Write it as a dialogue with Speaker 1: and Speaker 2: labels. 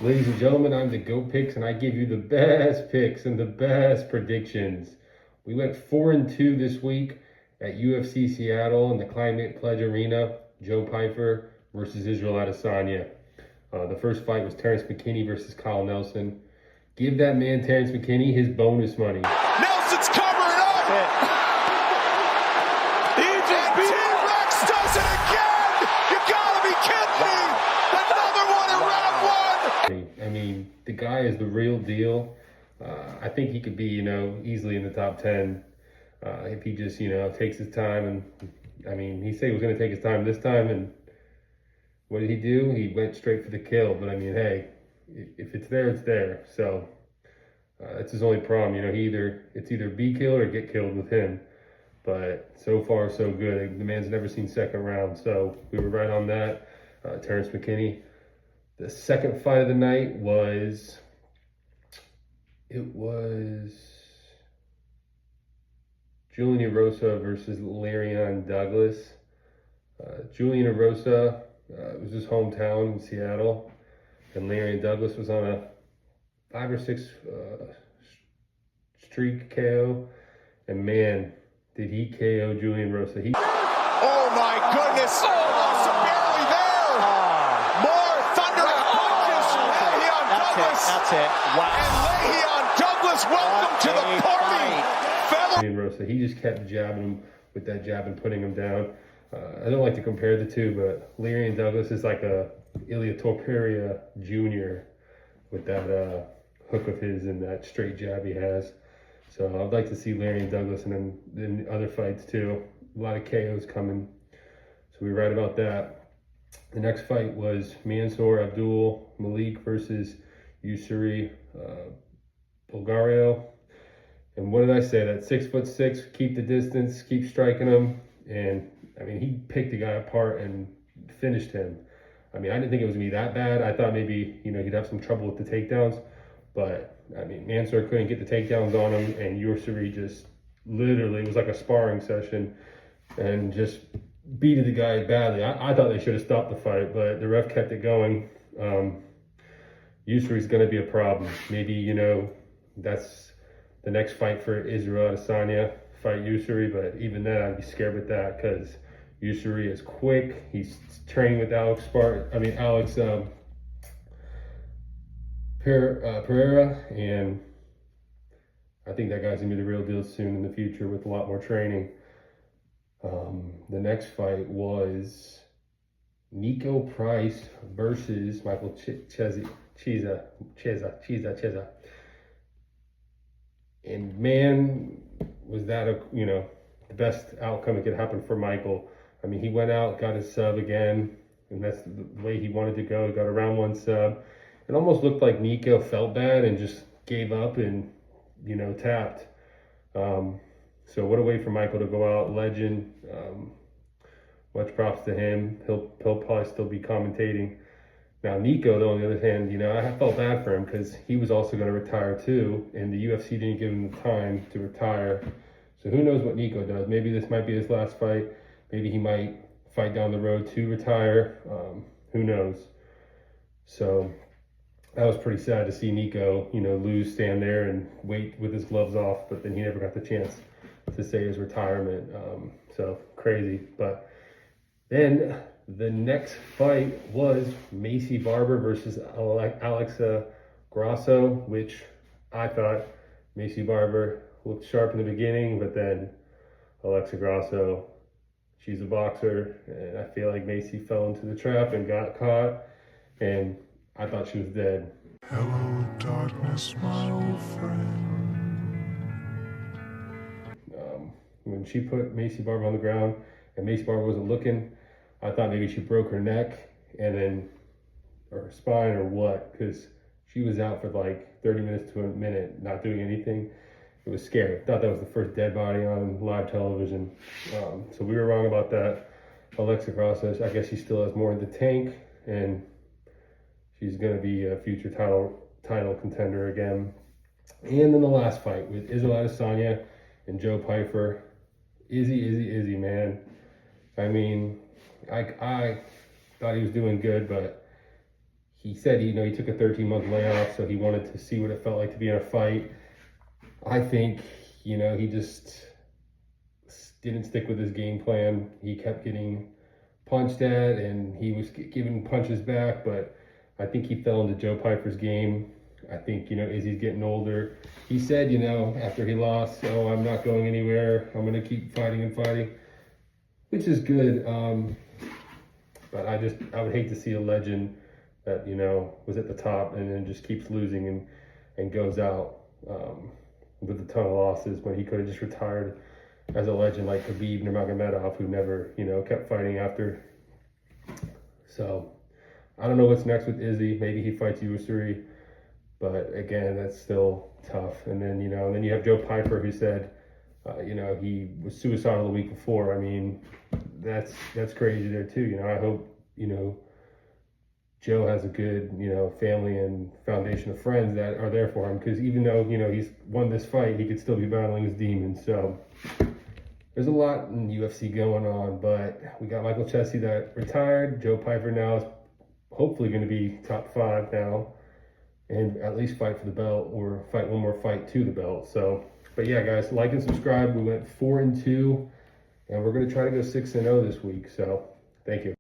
Speaker 1: Ladies and gentlemen, I'm the GOAT Picks, and I give you the best picks and the best predictions. We went 4-2 this week at UFC Seattle in the Climate Pledge Arena. Joe Pyfer versus Israel Adesanya. The first fight was Terrence McKinney versus Kyle Nelson. Give that man Terrence McKinney his bonus money.
Speaker 2: Nelson's covering up. He just beat T-Rex does it again. You gotta be kidding me. Another one in round one.
Speaker 1: I mean, the guy is the real deal. I think he could be, easily in the top 10 if he just, takes his time. And I mean, he said he was going to take his time this time, and what did he do? He went straight for the kill. But I mean, hey, if it's there, it's there. So that's his only problem. It's either be killed or get killed with him. But so far, so good. The man's never seen second round. So we were right on that. Terrence McKinney. The second fight of the night was Julian Erosa versus Larion Douglas. Julian Erosa, it was his hometown in Seattle, and Larion Douglas was on a 5 or 6 streak KO, and man, did he KO Julian Erosa.
Speaker 2: Oh my goodness. Erosa barely there. More thunderous punches. Le'Veon Douglas.
Speaker 3: That's it. Wow.
Speaker 2: And Le'Veon Douglas, welcome to the party.
Speaker 1: Julian Erosa, he just kept jabbing him with that jab and putting him down. I don't like to compare the two, but Larion Douglas is like a Ilia Topuria Jr. with that hook of his and that straight jab he has. So I'd like to see Larion Douglas and then other fights too. A lot of KOs coming. So we're right about that. The next fight was Mansour Abdul Malik versus Yusuri Bulgario. And what did I say? That 6'6", keep the distance, keep striking him. And I mean, he picked the guy apart and finished him. I mean, I didn't think it was gonna be that bad. I thought maybe, he'd have some trouble with the takedowns. But I mean, Mansour couldn't get the takedowns on him, and Yusuri just literally, it was like a sparring session and just beat the guy badly. I thought they should have stopped the fight, but the ref kept it going. Yusuri's gonna be a problem. Maybe, that's the next fight for Israel Adesanya, fight Yusuri, but even then I'd be scared with that because Yusuri is quick. He's training with Alex Pereira, and I think that guy's gonna be the real deal soon in the future with a lot more training. The next fight was Nico Price versus Michael Chiesa. And man, was that the best outcome that could happen for Michael. I mean, he went out, got his sub again, and that's the way he wanted to go. He got a round 1 sub. It almost looked like Nico felt bad and just gave up and, tapped. So what a way for Michael to go out. Legend. Much props to him. He'll probably still be commentating. Now, Nico, though, on the other hand, I felt bad for him because he was also going to retire too, and the UFC didn't give him the time to retire. So who knows what Nico does? Maybe this might be his last fight. Maybe he might fight down the road to retire. Who knows? So that was pretty sad to see Nico, lose, stand there and wait with his gloves off, but then he never got the chance to say his retirement. So crazy. But then the next fight was Macy Barber versus Alexa Grasso, which I thought Macy Barber looked sharp in the beginning, but then Alexa Grasso, she's a boxer, and I feel like Macy fell into the trap and got caught, and I thought she was dead.
Speaker 4: Hello, darkness, my old friend.
Speaker 1: When she put Macy Barber on the ground and Macy Barber wasn't looking, I thought maybe she broke her neck or her spine or what, because she was out for like 30 minutes to a minute, not doing anything. It was scary. I thought that was the first dead body on live television. So we were wrong about that. Alexa Grasso, I guess she still has more in the tank, and she's going to be a future title contender again. And then the last fight with Israel Adesanya and Joe Pyfer. Izzy, man. I mean, I thought he was doing good, but he said, you know, he took a 13-month layoff, so he wanted to see what it felt like to be in a fight. I think, you know, he just didn't stick with his game plan. He kept getting punched at, and he was giving punches back, but I think he fell into Joe Pyfer's game. I think, you know, Izzy's getting older. He said, you know, after he lost, oh, I'm not going anywhere. I'm going to keep fighting and fighting, which is good. But I would hate to see a legend that, you know, was at the top and then just keeps losing and goes out with a ton of losses when he could have just retired as a legend like Khabib Nurmagomedov, who never, you know, kept fighting after. So I don't know what's next with Izzy. Maybe he fights UFC, but again, that's still tough. And then, you know, and then you have Joe Pyfer, who said, you know, he was suicidal the week before. I mean, that's crazy there too. You know, I hope, you know, Joe has a good, you know, family and foundation of friends that are there for him, because even though, you know, he's won this fight, he could still be battling his demons. So there's a lot in UFC going on, but we got Michael Chessie that retired. Joe Pyfer now is hopefully going to be top 5 now and at least fight for the belt, or fight one more fight to the belt. So, but yeah, guys, like and subscribe. We went 4-2, and we're going to try to go 6-0 this week. So thank you.